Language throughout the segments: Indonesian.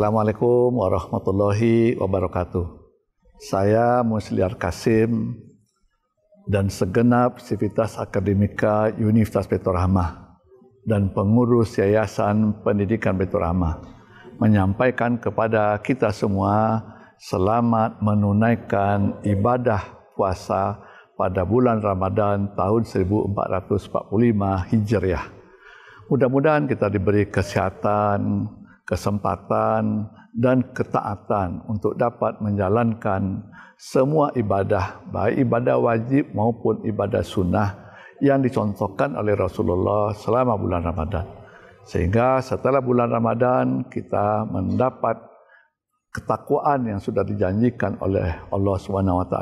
Assalamualaikum warahmatullahi wabarakatuh. Saya Musliar Kasim dan segenap sivitas akademika Universitas Baitur Rahmah dan pengurus Yayasan Pendidikan Baitur Rahmah menyampaikan kepada kita semua selamat menunaikan ibadah puasa pada bulan Ramadan tahun 1445 Hijriah. Mudah-mudahan kita diberi kesehatan, kesempatan dan ketaatan untuk dapat menjalankan semua ibadah, baik ibadah wajib maupun ibadah sunnah yang dicontohkan oleh Rasulullah selama bulan Ramadan. Sehingga setelah bulan Ramadan kita mendapat ketakwaan yang sudah dijanjikan oleh Allah SWT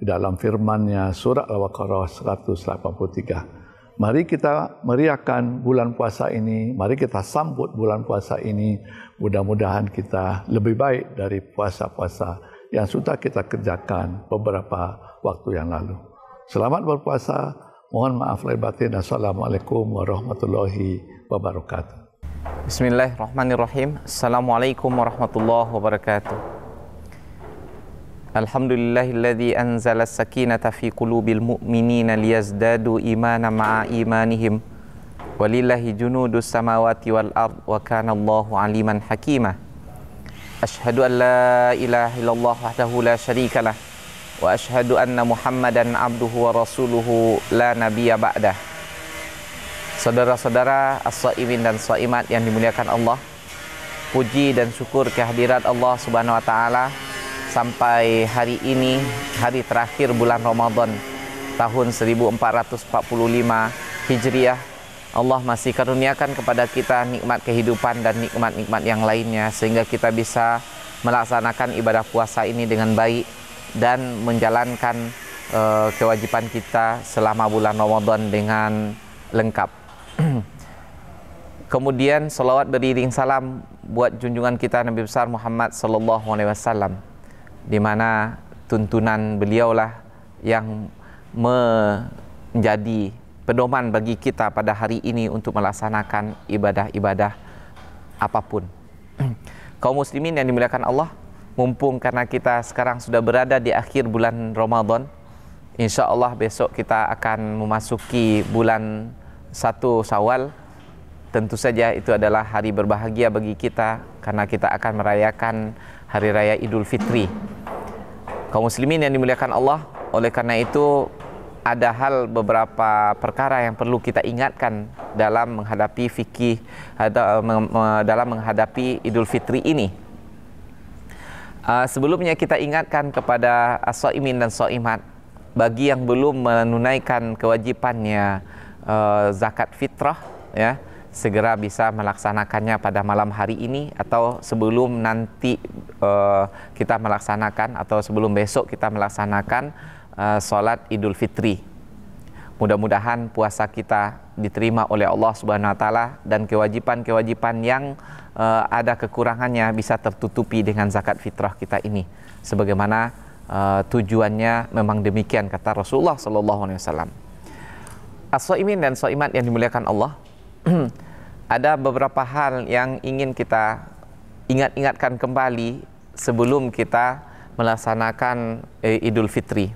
di dalam firman-Nya surah Al-Baqarah 183. Mari kita meriahkan bulan puasa ini, mari kita sambut bulan puasa ini. Mudah-mudahan kita lebih baik dari puasa-puasa yang sudah kita kerjakan beberapa waktu yang lalu. Selamat berpuasa, mohon maaf lahir batin. Assalamualaikum warahmatullahi wabarakatuh. Bismillahirrahmanirrahim. Assalamualaikum warahmatullahi wabarakatuh. Alhamdulillahilladzi anzala as-sakinata fi qulubil mu'minina liyazdadu imanan ma'a imanihim walillahi junudus samawati wal ard wa kana Allahu aliman hakima. Asyhadu an la ilaha illallah wahdahu la syarika lah wa asyhadu anna Muhammadan abduhu wa rasuluhu la nabiyya ba'dah. Saudara-saudara as-shaimin dan shaimat yang dimuliakan Allah, puji dan syukur kehadirat Allah Subhanahu wa taala. Sampai hari ini, hari terakhir bulan Ramadan tahun 1445 Hijriah, Allah masih karuniakan kepada kita nikmat kehidupan dan nikmat-nikmat yang lainnya, sehingga kita bisa melaksanakan ibadah puasa ini dengan baik dan menjalankan kewajiban kita selama bulan Ramadan dengan lengkap. Kemudian salawat beriring salam buat junjungan kita Nabi besar Muhammad SAW, di mana tuntunan beliaulah yang menjadi pedoman bagi kita pada hari ini untuk melaksanakan ibadah-ibadah apapun. Kaum muslimin yang dimuliakan Allah, mumpung karena kita sekarang sudah berada di akhir bulan Ramadan, insya Allah besok kita akan memasuki bulan 1 Syawal. Tentu saja itu adalah hari berbahagia bagi kita karena kita akan merayakan Hari Raya Idul Fitri. Kaum muslimin yang dimuliakan Allah, oleh karena itu ada beberapa perkara yang perlu kita ingatkan dalam menghadapi fikih, dalam menghadapi Idul Fitri ini. Sebelumnya kita ingatkan kepada as-shaimin dan shaimat, bagi yang belum menunaikan kewajibannya zakat fitrah, ya, segera bisa melaksanakannya pada malam hari ini atau sebelum nanti kita melaksanakan atau sebelum besok kita melaksanakan sholat Idul Fitri. Mudah-mudahan puasa kita diterima oleh Allah Subhanahu wa taala dan kewajiban-kewajiban yang ada kekurangannya bisa tertutupi dengan zakat fitrah kita ini. Sebagaimana tujuannya memang demikian kata Rasulullah sallallahu alaihi wasallam. As-shaimin dan shaimat yang dimuliakan Allah, ada beberapa hal yang ingin kita ingatkan kembali sebelum kita melaksanakan Idul Fitri.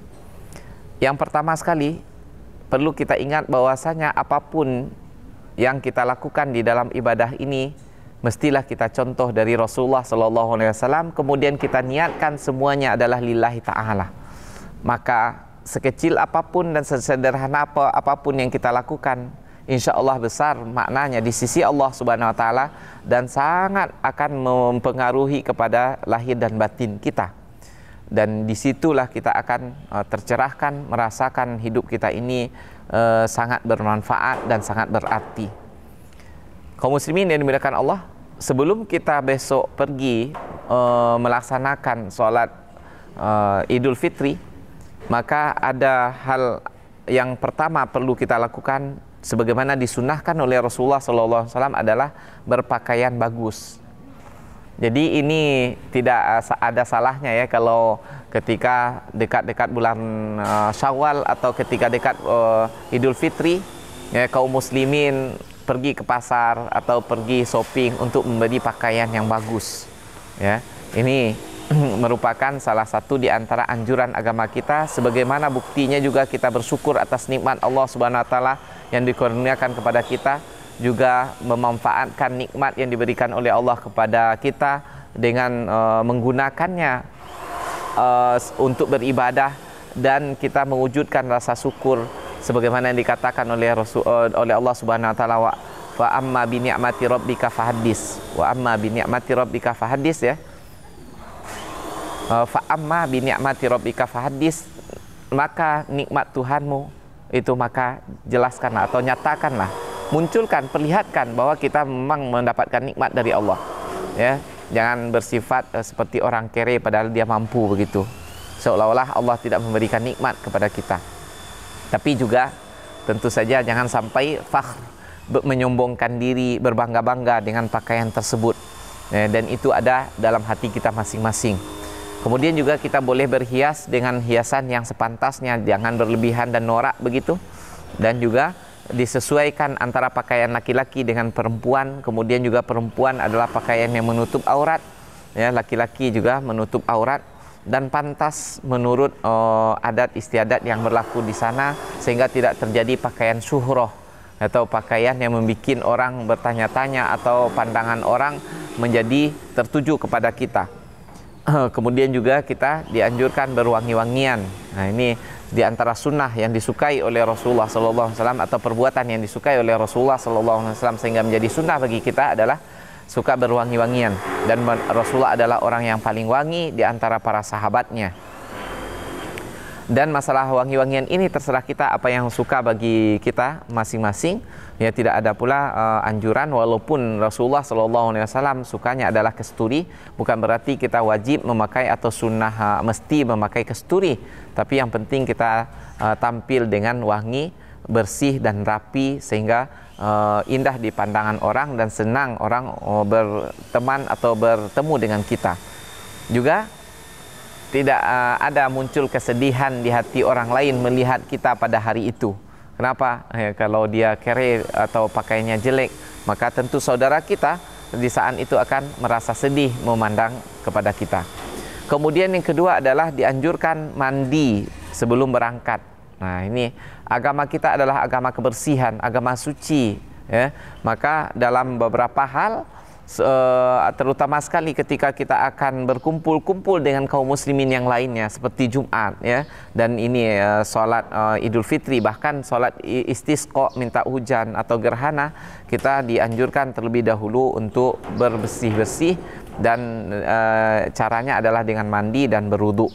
Yang pertama sekali, perlu kita ingat bahwasanya apapun yang kita lakukan di dalam ibadah ini mestilah kita contoh dari Rasulullah SAW, kemudian kita niatkan semuanya adalah lillahi ta'ala. Maka sekecil apapun dan sesederhana apapun yang kita lakukan, insya Allah besar maknanya di sisi Allah Subhanahu wa taala dan sangat akan mempengaruhi kepada lahir dan batin kita. Dan disitulah kita akan tercerahkan, merasakan hidup kita ini sangat bermanfaat dan sangat berarti. Kaum muslimin yang dimuliakan Allah, sebelum kita besok pergi melaksanakan sholat Idul Fitri, maka ada hal yang pertama perlu kita lakukan sebagaimana disunahkan oleh Rasulullah SAW adalah berpakaian bagus. Jadi ini tidak ada salahnya ya kalau ketika dekat-dekat bulan Syawal atau ketika dekat Idul Fitri, ya, kaum muslimin pergi ke pasar atau pergi shopping untuk membeli pakaian yang bagus. Ya, ini merupakan salah satu di antara anjuran agama kita. Sebagaimana buktinya juga kita bersyukur atas nikmat Allah Subhanahu wa taala yang dikurniakan kepada kita, juga memanfaatkan nikmat yang diberikan oleh Allah kepada kita dengan menggunakannya untuk beribadah, dan kita mewujudkan rasa syukur sebagaimana yang dikatakan oleh Allah Subhanahu wa taala, wa amma bi ni'mati rabbika fahaddis, wa amma bi ni'mati rabbika fahaddis, ya. Fa amma bi ni'mati rabbika fahaddis, maka nikmat Tuhanmu itu maka jelaskanlah atau nyatakanlah, munculkan, perlihatkan bahwa kita memang mendapatkan nikmat dari Allah, ya. Jangan bersifat seperti orang kere padahal dia mampu begitu, seolah-olah Allah tidak memberikan nikmat kepada kita. Tapi juga tentu saja jangan sampai fakhr, menyombongkan diri, berbangga-bangga dengan pakaian tersebut, ya, dan itu ada dalam hati kita masing-masing. Kemudian juga kita boleh berhias dengan hiasan yang sepantasnya, jangan berlebihan dan norak begitu. Dan juga disesuaikan antara pakaian laki-laki dengan perempuan. Kemudian juga perempuan adalah pakaian yang menutup aurat, ya, laki-laki juga menutup aurat, dan pantas menurut adat istiadat yang berlaku di sana, sehingga tidak terjadi pakaian syuhroh atau pakaian yang membuat orang bertanya-tanya atau pandangan orang menjadi tertuju kepada kita. Kemudian juga kita dianjurkan berwangi-wangian. Nah, ini di antara sunnah yang disukai oleh Rasulullah SAW, atau perbuatan yang disukai oleh Rasulullah SAW sehingga menjadi sunnah bagi kita adalah suka berwangi-wangian. Dan Rasulullah adalah orang yang paling wangi di antara para sahabatnya. Dan masalah wangi-wangian ini terserah kita apa yang suka bagi kita masing-masing. Ya, tidak ada pula anjuran, walaupun Rasulullah SAW sukanya adalah kesturi, bukan berarti kita wajib memakai atau sunnah mesti memakai kesturi. Tapi yang penting kita tampil dengan wangi, bersih dan rapi, sehingga indah di pandangan orang dan senang orang berteman atau bertemu dengan kita. Juga tidak ada muncul kesedihan di hati orang lain melihat kita pada hari itu. Kenapa? Ya, kalau dia kere atau pakaiannya jelek, maka tentu saudara kita di saat itu akan merasa sedih memandang kepada kita. Kemudian yang kedua adalah dianjurkan mandi sebelum berangkat. Nah, ini agama kita adalah agama kebersihan, agama suci, ya. Maka dalam beberapa hal, terutama sekali ketika kita akan berkumpul-kumpul dengan kaum muslimin yang lainnya seperti Jumat, ya, dan ini sholat Idul Fitri, bahkan sholat istisqa, minta hujan atau gerhana, kita dianjurkan terlebih dahulu untuk bersih-bersih, dan caranya adalah dengan mandi dan berwudu.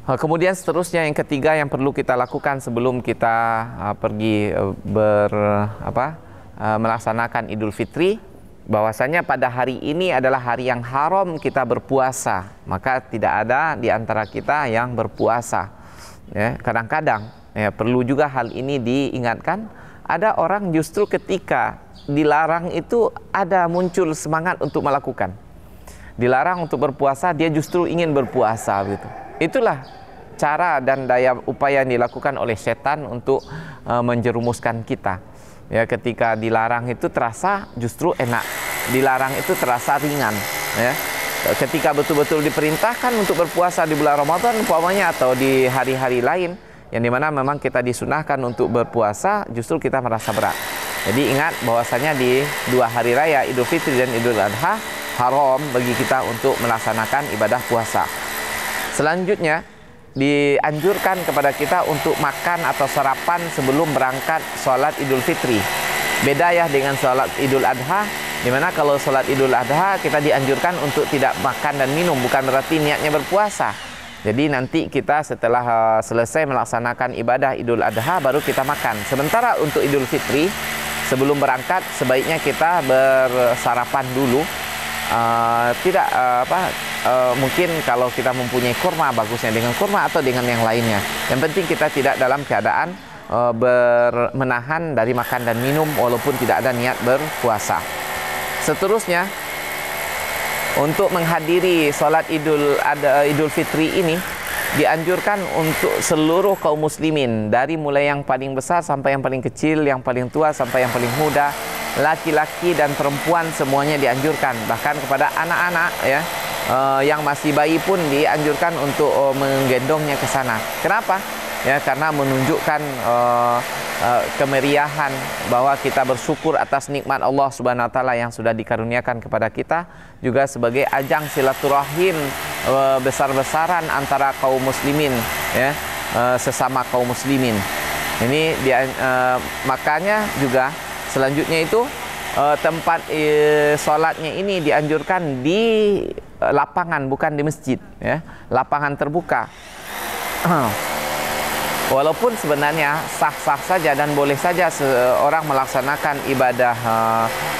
Kemudian seterusnya yang ketiga yang perlu kita lakukan sebelum kita pergi melaksanakan Idul Fitri, bahwasanya pada hari ini adalah hari yang haram kita berpuasa, maka tidak ada di antara kita yang berpuasa. Ya, kadang-kadang ya, perlu juga hal ini diingatkan, ada orang justru ketika dilarang itu ada muncul semangat untuk melakukan. Dilarang untuk berpuasa, dia justru ingin berpuasa gitu. Itulah cara dan daya upaya yang dilakukan oleh setan untuk menjerumuskan kita. Ya, ketika dilarang itu terasa justru enak, dilarang itu terasa ringan, ya. Ketika betul-betul diperintahkan untuk berpuasa di bulan Ramadan umpamanya, atau di hari-hari lain yang dimana memang kita disunahkan untuk berpuasa, justru kita merasa berat. Jadi ingat bahwasanya di dua hari raya Idul Fitri dan Idul Adha haram bagi kita untuk melaksanakan ibadah puasa. Selanjutnya dianjurkan kepada kita untuk makan atau sarapan sebelum berangkat sholat Idul Fitri. Beda ya dengan sholat Idul Adha, dimana kalau sholat Idul Adha kita dianjurkan untuk tidak makan dan minum, bukan berarti niatnya berpuasa. Jadi nanti kita setelah selesai melaksanakan ibadah Idul Adha baru kita makan. Sementara untuk Idul Fitri sebelum berangkat sebaiknya kita bersarapan dulu. Mungkin kalau kita mempunyai kurma, bagusnya dengan kurma atau dengan yang lainnya. Yang penting kita tidak dalam keadaan menahan dari makan dan minum walaupun tidak ada niat berpuasa. Seterusnya, untuk menghadiri sholat Idul Fitri ini dianjurkan untuk seluruh kaum muslimin, dari mulai yang paling besar sampai yang paling kecil, yang paling tua sampai yang paling muda, laki-laki dan perempuan semuanya dianjurkan, bahkan kepada anak-anak ya, yang masih bayi pun dianjurkan untuk menggendongnya ke sana. Kenapa? Ya, karena menunjukkan kemeriahan bahwa kita bersyukur atas nikmat Allah Subhanahu wa taala yang sudah dikaruniakan kepada kita, juga sebagai ajang silaturahim besar-besaran antara kaum muslimin ya, sesama kaum muslimin. Ini makanya juga selanjutnya itu tempat sholatnya ini dianjurkan di lapangan, bukan di masjid ya, lapangan terbuka. Walaupun sebenarnya sah-sah saja dan boleh saja seorang melaksanakan ibadah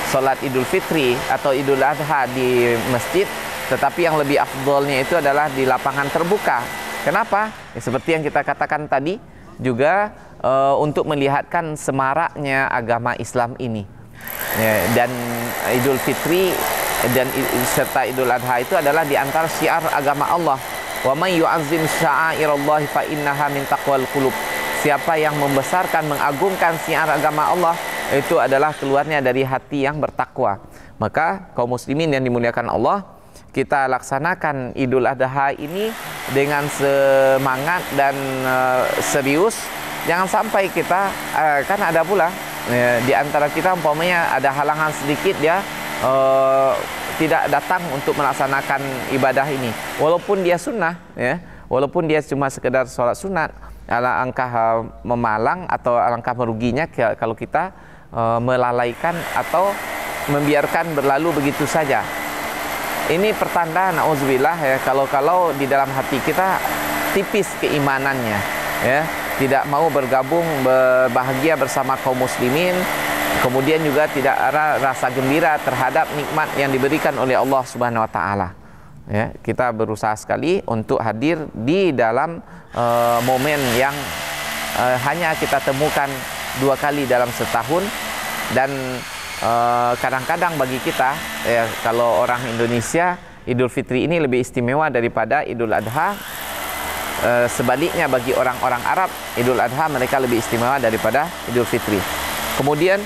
sholat Idul Fitri atau Idul Adha di masjid, tetapi yang lebih afdolnya itu adalah di lapangan terbuka. Kenapa? Ya, seperti yang kita katakan tadi, juga untuk melihatkan semaraknya agama Islam ini. Ya, dan Idul Fitri dan serta Idul Adha itu adalah di antara syiar agama Allah. Wa may yu'azzim sya'airallahi fa innaha min taqwal qulub. Siapa yang membesarkan, mengagungkan syiar agama Allah, itu adalah keluarnya dari hati yang bertakwa. Maka kaum muslimin yang dimuliakan Allah, kita laksanakan Idul Adha ini dengan semangat dan serius. Jangan sampai kita kan ada pula di antara kita umpamanya ada halangan sedikit, dia tidak datang untuk melaksanakan ibadah ini, walaupun dia sunnah ya, walaupun dia cuma sekedar sholat sunat. Alangkah memalang atau alangkah meruginya kalau kita melalaikan atau membiarkan berlalu begitu saja. Ini pertanda na'udzubillah ya, kalau di dalam hati kita tipis keimanannya ya, tidak mau bergabung berbahagia bersama kaum muslimin, kemudian juga tidak ada rasa gembira terhadap nikmat yang diberikan oleh Allah Subhanahu wa taala. Ya, kita berusaha sekali untuk hadir di dalam momen yang hanya kita temukan 2 kali dalam setahun, dan kadang-kadang bagi kita ya, kalau orang Indonesia Idul Fitri ini lebih istimewa daripada Idul Adha. Sebaliknya bagi orang-orang Arab, Idul Adha mereka lebih istimewa daripada Idul Fitri. Kemudian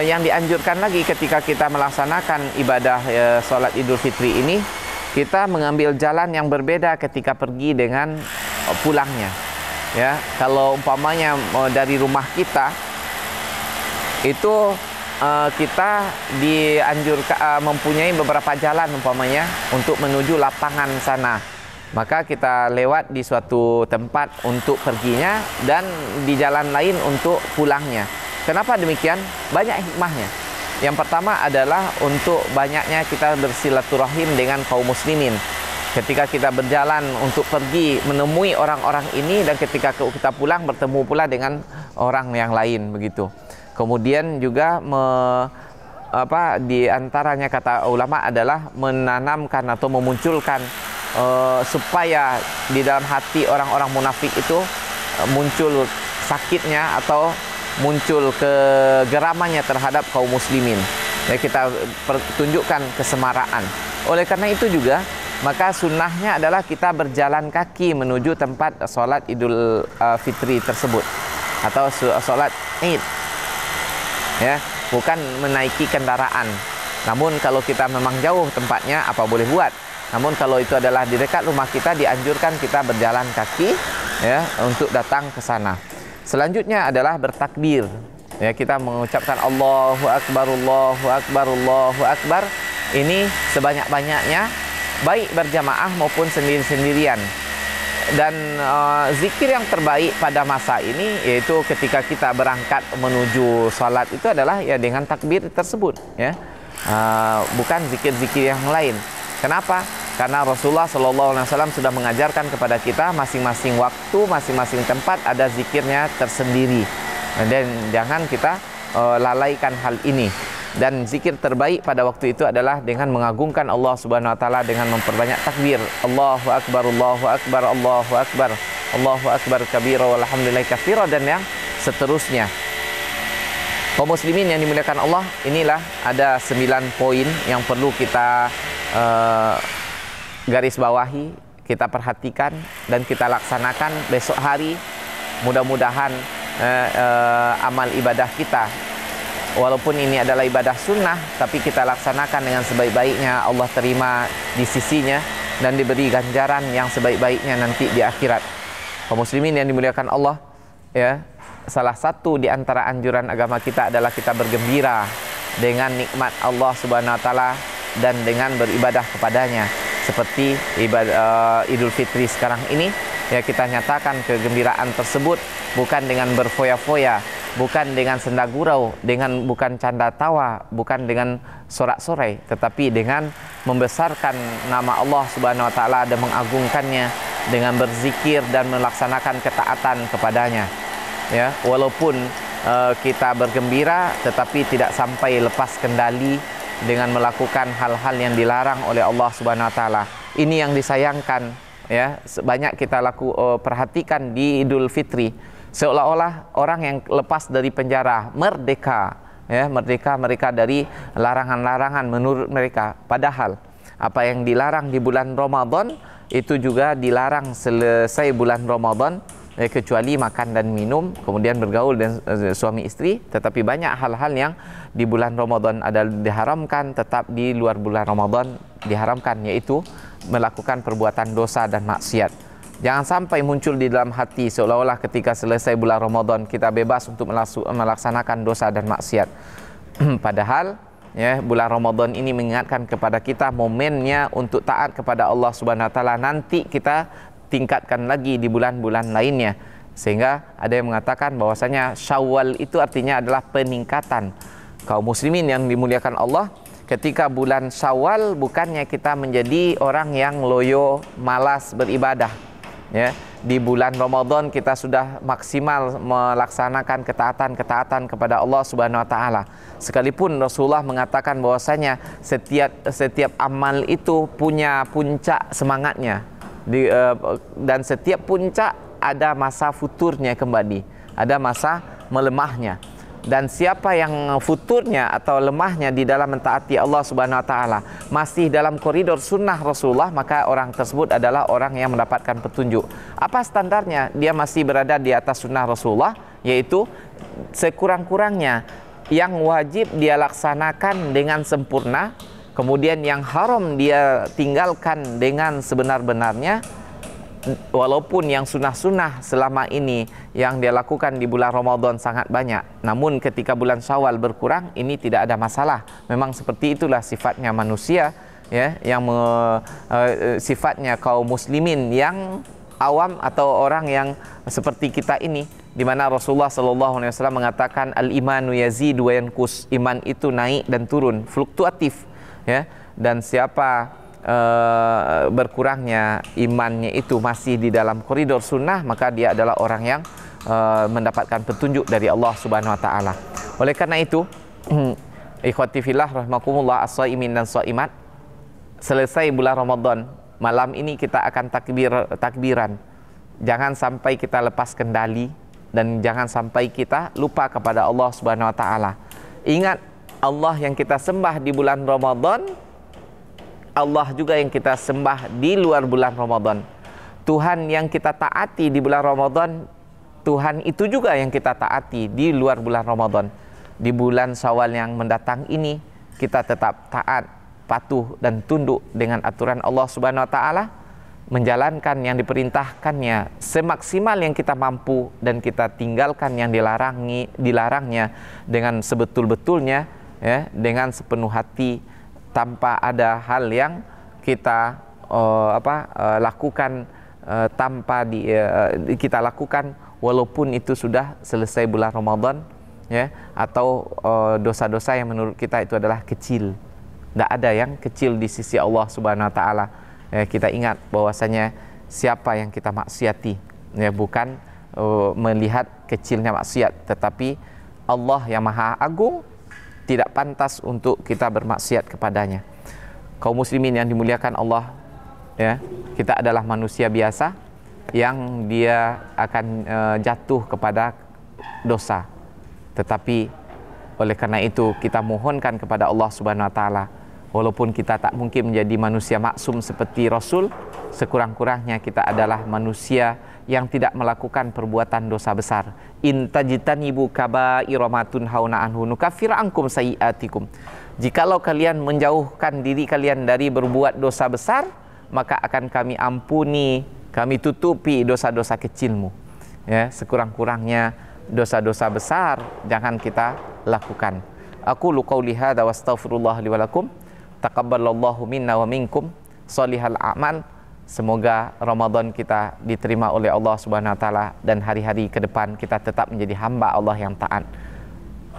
yang dianjurkan lagi ketika kita melaksanakan ibadah sholat Idul Fitri ini, kita mengambil jalan yang berbeda ketika pergi dengan pulangnya. Ya, kalau umpamanya dari rumah kita itu kita dianjurkan mempunyai beberapa jalan umpamanya untuk menuju lapangan sana. Maka kita lewat di suatu tempat untuk perginya dan di jalan lain untuk pulangnya. Kenapa demikian? Banyak hikmahnya. Yang pertama adalah untuk banyaknya kita bersilaturahim dengan kaum muslimin. Ketika kita berjalan untuk pergi menemui orang-orang ini, dan ketika kita pulang bertemu pula dengan orang yang lain begitu. Kemudian juga di antaranya kata ulama adalah menanamkan atau memunculkan supaya di dalam hati orang-orang munafik itu muncul sakitnya atau muncul kegeramannya terhadap kaum muslimin. Ya, kita tunjukkan kesemaraan. Oleh karena itu juga, maka sunnahnya adalah kita berjalan kaki menuju tempat sholat Idul Fitri tersebut atau sholat Id. Ya, bukan menaiki kendaraan. Namun kalau kita memang jauh tempatnya, apa boleh buat. Namun kalau itu adalah di dekat rumah kita, dianjurkan kita berjalan kaki ya untuk datang ke sana. Selanjutnya adalah bertakbir. Ya, kita mengucapkan Allahu Akbar, Allahu Akbar, Allahu Akbar. Ini sebanyak-banyaknya, baik berjamaah maupun sendiri-sendirian. Dan zikir yang terbaik pada masa ini yaitu ketika kita berangkat menuju salat itu adalah ya dengan takbir tersebut ya. Bukan zikir-zikir yang lain. Kenapa? Karena Rasulullah SAW sudah mengajarkan kepada kita masing-masing waktu, masing-masing tempat ada zikirnya tersendiri. Dan jangan kita lalaikan hal ini. Dan zikir terbaik pada waktu itu adalah dengan mengagungkan Allah Subhanahu wa taala dengan memperbanyak takbir. Allahu Akbar, Allahu Akbar, Allahu Akbar, Allahu Akbar kabira walhamdulillahi katsira, dan yang seterusnya. Kaum muslimin yang dimuliakan Allah, inilah ada 9 poin yang perlu kita garis bawahi, kita perhatikan dan kita laksanakan besok hari. Mudah-mudahan amal ibadah kita walaupun ini adalah ibadah sunnah, tapi kita laksanakan dengan sebaik-baiknya, Allah terima di sisinya dan diberi ganjaran yang sebaik-baiknya nanti di akhirat. Kaum muslimin yang dimuliakan Allah, ya, salah satu di antara anjuran agama kita adalah kita bergembira dengan nikmat Allah Subhanahu wa taala dan dengan beribadah kepadanya. Seperti ibadah Idul Fitri sekarang ini, ya, kita nyatakan kegembiraan tersebut bukan dengan berfoya-foya, bukan dengan senda gurau, bukan canda tawa, bukan dengan sorak-sorai, tetapi dengan membesarkan nama Allah Subhanahu wa taala dan mengagungkannya dengan berzikir dan melaksanakan ketaatan kepadanya. Ya, walaupun kita bergembira tetapi tidak sampai lepas kendali dengan melakukan hal-hal yang dilarang oleh Allah Subhanahu wa taala. Ini yang disayangkan, ya, banyak kita perhatikan di Idul Fitri, seolah-olah orang yang lepas dari penjara merdeka, ya, merdeka mereka dari larangan-larangan menurut mereka, padahal apa yang dilarang di bulan Ramadan itu juga dilarang selesai bulan Ramadan, kecuali makan dan minum, kemudian bergaul dan suami istri. Tetapi banyak hal-hal yang di bulan Ramadan ada diharamkan, tetap di luar bulan Ramadan diharamkan, yaitu melakukan perbuatan dosa dan maksiat. Jangan sampai muncul di dalam hati seolah-olah ketika selesai bulan Ramadan kita bebas untuk melaksanakan dosa dan maksiat. Padahal, ya, bulan Ramadan ini mengingatkan kepada kita momennya untuk taat kepada Allah Subhanahu wa taala. Nanti kita tingkatkan lagi di bulan-bulan lainnya. Sehingga ada yang mengatakan bahwasanya Syawal itu artinya adalah peningkatan. Kaum muslimin yang dimuliakan Allah, ketika bulan Syawal bukannya kita menjadi orang yang loyo, malas beribadah, ya. Di bulan Ramadan kita sudah maksimal melaksanakan ketaatan kepada Allah Subhanahu wa taala. Sekalipun Rasulullah mengatakan bahwasanya setiap amal itu punya puncak semangatnya. Dan setiap puncak ada masa futurnya kembali, ada masa melemahnya. Dan siapa yang futurnya atau lemahnya di dalam mentaati Allah Subhanahu wa taala masih dalam koridor sunnah Rasulullah, maka orang tersebut adalah orang yang mendapatkan petunjuk. Apa standarnya? Dia masih berada di atas sunnah Rasulullah, yaitu sekurang-kurangnya yang wajib dia laksanakan dengan sempurna, kemudian yang haram dia tinggalkan dengan sebenar-benarnya. Walaupun yang sunnah-sunnah selama ini yang dia lakukan di bulan Ramadan sangat banyak, namun ketika bulan Syawal berkurang, ini tidak ada masalah. Memang seperti itulah sifatnya manusia, ya, yang sifatnya kaum muslimin yang awam atau orang yang seperti kita ini, di mana Rasulullah SAW mengatakan al-imanu yazidu wa yanqus, iman itu naik dan turun, fluktuatif, ya. Dan siapa berkurangnya imannya itu masih di dalam koridor sunnah, maka dia adalah orang yang mendapatkan petunjuk dari Allah Subhanahu wa taala. Oleh karena itu, ikhwati fillah rahimakumullah, as-shaimin dan shaimat, selesai bulan Ramadan, malam ini kita akan takbiran. Jangan sampai kita lepas kendali dan jangan sampai kita lupa kepada Allah Subhanahu wa taala. Ingat, Allah yang kita sembah di bulan Ramadan, Allah juga yang kita sembah di luar bulan Ramadan. Tuhan yang kita taati di bulan Ramadan, Tuhan itu juga yang kita taati di luar bulan Ramadan. Di bulan Syawal yang mendatang ini, kita tetap taat, patuh dan tunduk dengan aturan Allah Subhanahu wa taala, menjalankan yang diperintahkannya semaksimal yang kita mampu, dan kita tinggalkan yang dilarangnya dengan sebetul-betulnya, ya, dengan sepenuh hati, tanpa ada hal yang kita lakukan kita lakukan walaupun itu sudah selesai bulan Ramadan, ya, atau dosa-dosa yang menurut kita itu adalah kecil. Tidak ada yang kecil di sisi Allah Subhanahu wa taala. Kita ingat bahwasanya siapa yang kita maksiati, ya, bukan melihat kecilnya maksiat, tetapi Allah yang Maha Agung tidak pantas untuk kita bermaksiat kepadanya. Kaum muslimin yang dimuliakan Allah, ya, kita adalah manusia biasa yang dia akan jatuh kepada dosa. Tetapi oleh karena itu kita mohonkan kepada Allah Subhanahu wa taala, walaupun kita tak mungkin menjadi manusia maksum seperti Rasul, sekurang-kurangnya kita adalah manusia yang tidak melakukan perbuatan dosa besar. In tajtanibu kaba'ira ma tunhauna anhu nukaffir ankum sayiatikum. Jikalau kalian menjauhkan diri kalian dari berbuat dosa besar, maka akan kami ampuni, kami tutupi dosa-dosa kecilmu. Ya, sekurang-kurangnya dosa-dosa besar jangan kita lakukan. Aku qauli hadza wa astaghfirullah li wa lakum. Taqabbalallahu minna wa minkum shalihal a'mal. Semoga Ramadan kita diterima oleh Allah Subhanahu wa taala dan hari-hari ke depan kita tetap menjadi hamba Allah yang taat.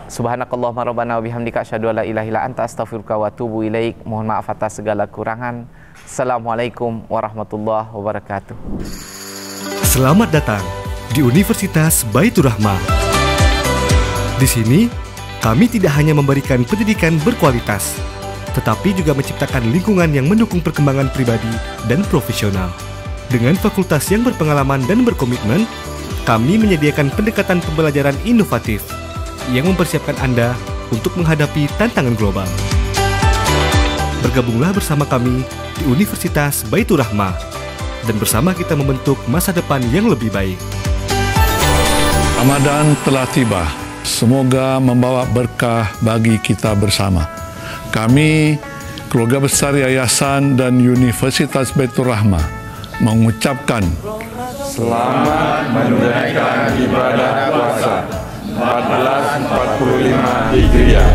Subhanakallahumma rabbana wa bihamdika asyhadu an la ilaha illa anta astaghfiruka wa atubu ilaik. Mohon maaf atas segala kurangan. Assalamualaikum warahmatullahi wabarakatuh. Selamat datang di Universitas Baitur Rahmah. Di sini kami tidak hanya memberikan pendidikan berkualitas, tetapi juga menciptakan lingkungan yang mendukung perkembangan pribadi dan profesional. Dengan fakultas yang berpengalaman dan berkomitmen, kami menyediakan pendekatan pembelajaran inovatif yang mempersiapkan Anda untuk menghadapi tantangan global. Bergabunglah bersama kami di Universitas Baitur Rahmah dan bersama kita membentuk masa depan yang lebih baik. Ramadan telah tiba. Semoga membawa berkah bagi kita bersama. Kami, keluarga besar Yayasan dan Universitas Baitur Rahmah, mengucapkan selamat menunaikan ibadah puasa 1445 Hijriah.